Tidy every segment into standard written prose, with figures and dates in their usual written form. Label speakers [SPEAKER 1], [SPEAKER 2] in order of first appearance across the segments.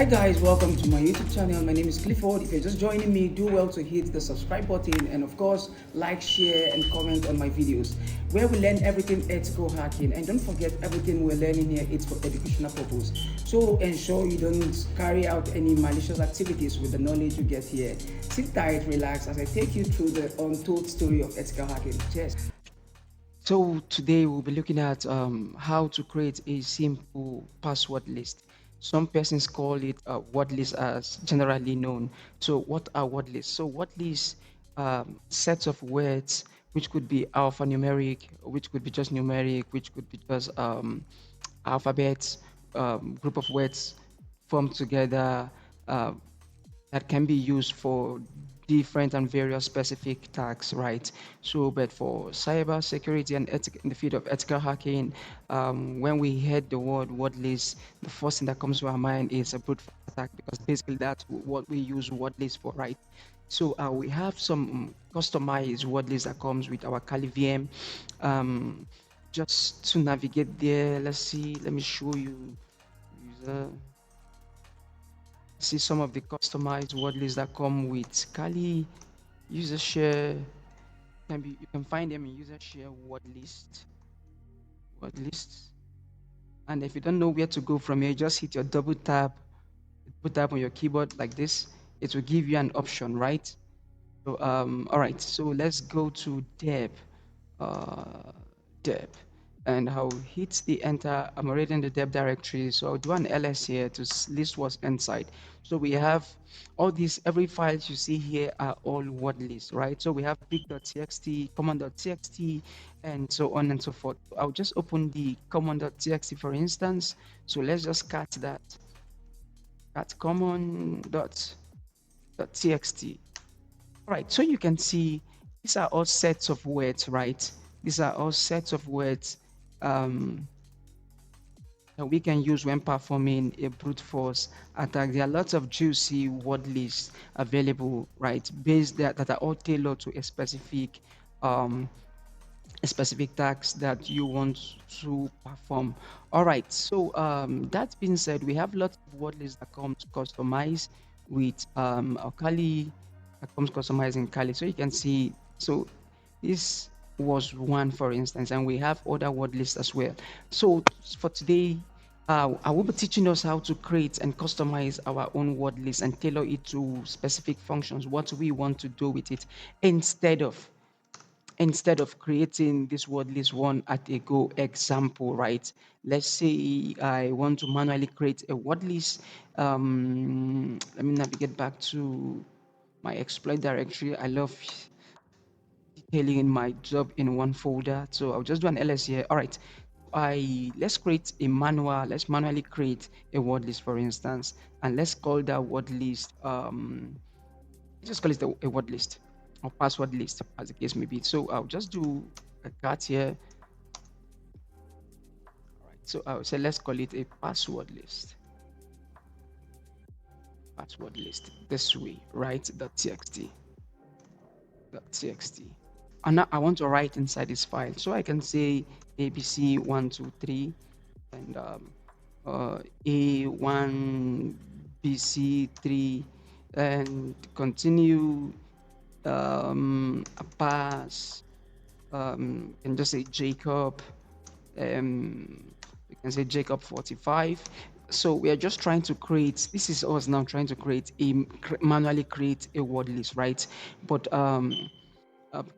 [SPEAKER 1] Hi guys, welcome to my YouTube channel. My name is Clifford. If you're just joining me, do well to hit the subscribe button and of course like, share and comment on my videos where we learn everything ethical hacking. And don't forget, everything we're learning here is for educational purpose. So ensure you don't carry out any malicious activities with the knowledge you get here. Sit tight, relax as I take you through the untold story of ethical hacking. Cheers. So today we'll be looking at how to create a simple password list. Some persons call it word list as generally known. So what are word lists? So word lists sets of words which could be alphanumeric, which could be just numeric, which could be just alphabets, group of words formed together uh, that can be used for different and various specific tasks, right? So, but for cyber security and in the field of ethical hacking, when we heard the word list, the first thing that comes to our mind is a brute force attack because basically that's what we use word list for, right? So we have some customized word list that comes with our Kali VM. Um, just to navigate there, let's see. Let me show you. User see some of the customized word lists that come with Kali user share. You can find them in user share word lists. And if you don't know where to go from here, just hit your double tap on your keyboard like this. It will give you an option, right? So all right, so let's go to uh, deb, and I'll hit the enter. I'm already in the deb directory, so I'll do an ls here to list what's inside. So we have all these, every files you see here are all word lists, right? So we have big.txt, common.txt, and so on and so forth. I'll just open the common.txt for instance. So let's just cut that, cut common.txt. Right, so you can see these are all sets of words, right? These are all sets of words um, that we can use when performing a brute force attack. There are lots of juicy word lists available, right? Based that are all tailored to um, a specific task that you want to perform. All right, so that being said, we have lots of word lists that comes customized with our Kali, that comes customized in Kali. So you can see, so this was one, for instance, and we have other word lists as well. So for today, I will be teaching us how to create and customize our own word list and tailor it to specific functions, what we want to do with it, instead of creating this word list one at a go. Example, right? Let's say I want to manually create a word list. Let me navigate back to my exploit directory. I love detailing in my job in one folder. So I'll just do an ls here. All right. Let's manually create a word list, for instance, and let's call that word list just call it a word list or password list, as the case may be. So I'll just do a cut here. All right. So I'll say let's call it a password list. Password list this way, right? .txt. .txt. And now I want to write inside this file, so I can say abc123 and a1bc3 and continue pass can just say Jacob. We can say Jacob 45. So we are just trying to create. This is us now trying to manually create a word list, right? But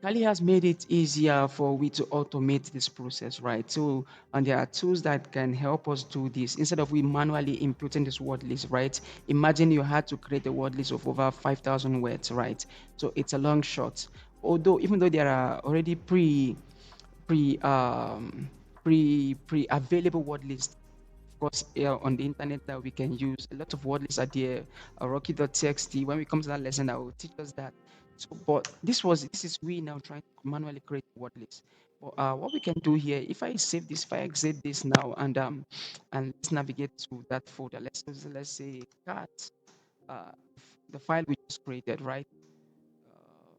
[SPEAKER 1] Kali has made it easier for we to automate this process, right? So, and there are tools that can help us do this instead of we manually inputting this word list, right? Imagine you had to create a word list of over 5,000 words, right? So it's a long shot. Although, even though there are already pre um, pre available word lists, of course, on the internet that we can use. A lot of word lists are there. Rocky.txt. When we come to that lesson, I will teach us that. So, but this is we now trying to manually create a word list. But what we can do here, if I save this, if I exit this now, and let's navigate to that folder. Let's say cat, uh, the file we just created, right? Um,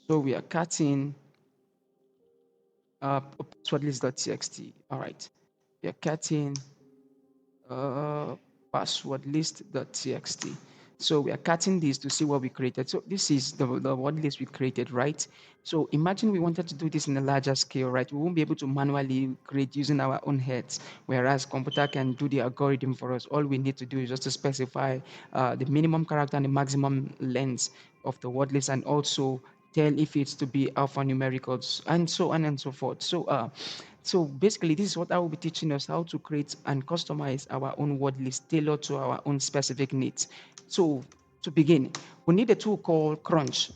[SPEAKER 1] so we are cutting passwordlist.txt. All right, we are cutting. password list.txt. So we are cutting this to see what we created. So this is the word list we created, right? So imagine we wanted to do this in a larger scale, right? We won't be able to manually create using our own heads, whereas computer can do the algorithm for us. All we need to do is just to specify the minimum character and the maximum length of the word list, and also tell if it's to be alphanumericals and so on and so forth. So basically, this is what I will be teaching us how to create and customize our own word list tailored to our own specific needs. So to begin, we need a tool called Crunch.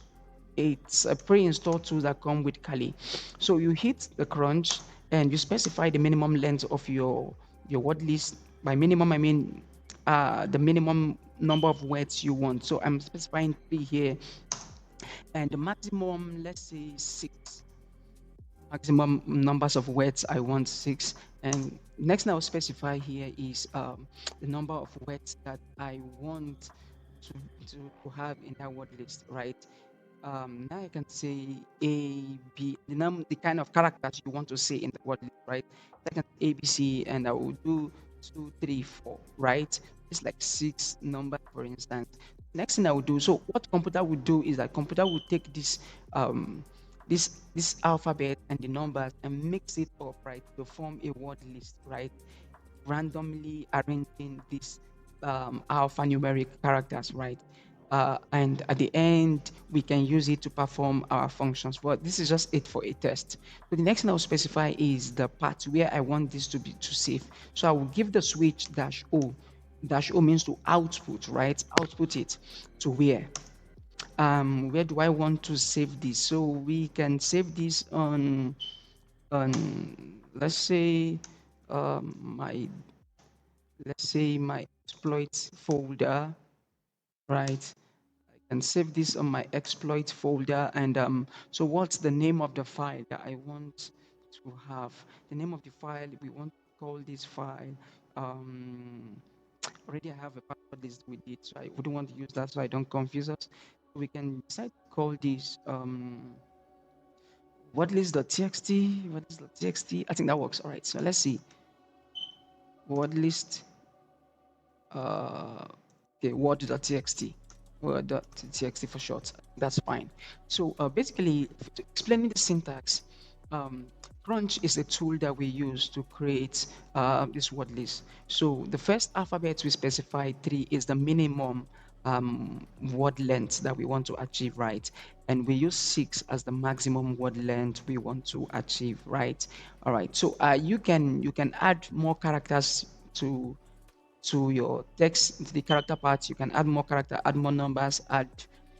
[SPEAKER 1] It's a pre-installed tool that comes with Kali. So you hit the Crunch and you specify the minimum length of your word list. By minimum, I mean the minimum number of words you want. So I'm specifying 3 here, and the maximum, let's say 6. Maximum numbers of words I want 6. And next thing I'll specify here is the number of words that I want to, to have in that word list, right? Now I can say A, B, the kind of characters you want to say in the word list, right? I can A, B, C, and I will do 2, 3, 4, right? It's like 6 numbers, for instance. Next thing I will do, so what computer will do is that computer will take um, this alphabet and the numbers and mix it up, right, to form a word list, right? Randomly arranging these alphanumeric characters, right? And at the end, we can use it to perform our functions. But this is just it for a test. So the next thing I'll specify is the part where I want this to save. So I will give the switch dash O. Dash O means to output, right? Output it to where do I want to save this? So we can save this on let's say my my exploits folder, right? I can save this on my exploit folder. And so what's the name of the file that I want to have? The name of the file, we want to call this file already. I have a password list with it, so I wouldn't want to use that so I don't confuse us. We can decide to call this wordlist.txt. I think that works. All right, so let's see. Wordlist okay, word.txt, word.txt for short. That's fine. So basically, explaining the syntax, um, Crunch is a tool that we use to create this word list. So the first alphabet we specify 3 is the minimum word length that we want to achieve, right? And we use 6 as the maximum word length we want to achieve, right? All right. So you can add more characters to your text, to the character part. You can add more character, add more numbers, add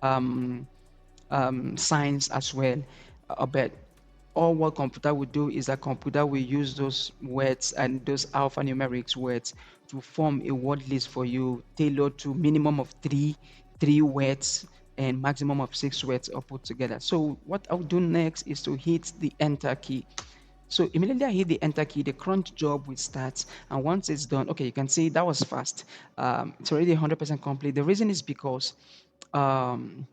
[SPEAKER 1] um, signs as well. But all what computer will do is that computer will use those words and those alphanumeric words to form a word list for you, tailored to minimum of three words and maximum of 6 words are put together. So what I'll do next is to hit the enter key. So immediately I hit the enter key, the crunch job will start. And once it's done, okay, you can see that was fast. It's already 100% complete. The reason is because um,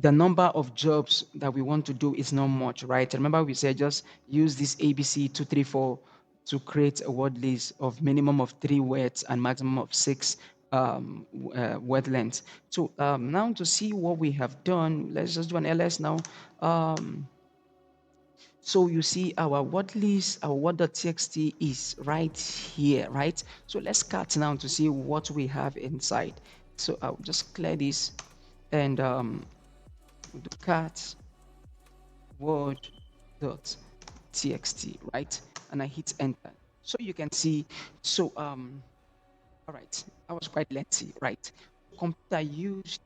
[SPEAKER 1] the number of jobs that we want to do is not much, right? Remember we said just use this ABC 234 to create a word list of minimum of 3 words and maximum of 6 word lengths. So now to see what we have done, let's just do an ls now. So you see our word list, our word.txt is right here, right? So let's cut now to see what we have inside. So I'll just clear this and do cut word.txt, right? And I hit enter. So you can see, so all right, that was quite lengthy, right? Computer used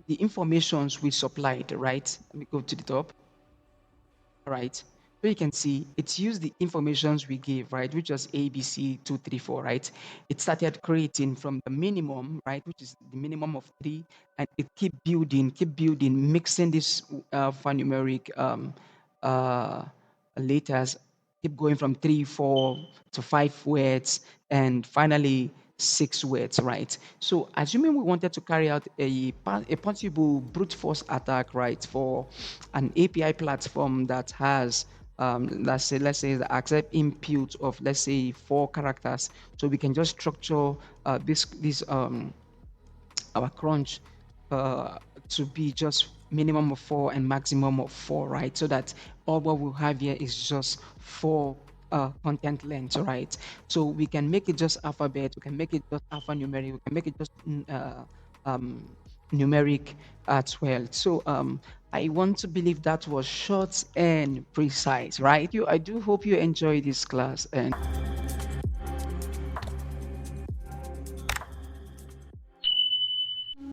[SPEAKER 1] the informations we supplied, right? Let me go to the top. Right. So you can see it's used the informations we gave, right, which was ABC 234, right? It started creating from the minimum, right, which is the minimum of 3, and it keep building, mixing this alphanumeric uh, letters, keep going from 3, 4 to 5 words, and finally 6 words, right? So assuming we wanted to carry out a possible brute force attack, right, for an API platform that has let's say the accept input of, let's say, 4 characters. So we can just structure this our crunch uh, to be just minimum of 4 and maximum of 4, right? So that all what we have here is just 4 content lengths, right? So we can make it just alphabet, we can make it just alphanumeric, we can make it just um, numeric as well. So I want to believe that was short and precise, right? I do hope you enjoy this class. And